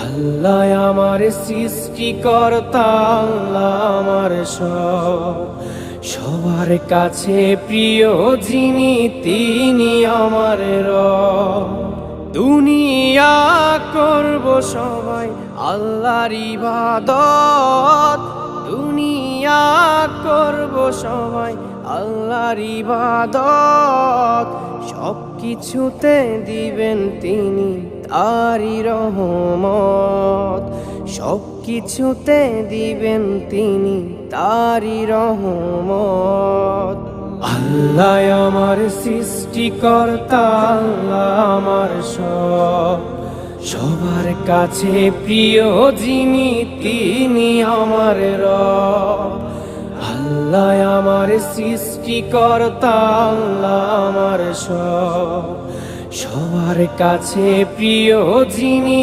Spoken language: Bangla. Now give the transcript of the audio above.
আল্লাহ আমার সৃষ্টিকর্তা, আল্লাহ আমার সবার কাছে প্রিয় যিনি, তিনি আমার রব। দুনিয়া করব সবাই আল্লাহর ইবাদত, দুনিয়া করব সবাই আল্লাহর ইবাদত। সব কিছুতে দিবেন তিনি তারি রহমত, সব কিছুতে দিবেন তিনি তারি রহমত। আল্লাহ আমার সৃষ্টিকর্তা, আল্লাহ আমার সবার কাছে প্রিয় যিনি, তিনি আমার রব। আল্লাহ আমার সৃষ্টিকর্তা, আল্লাহ আমার সবার কাছে প্রিয় যিনি,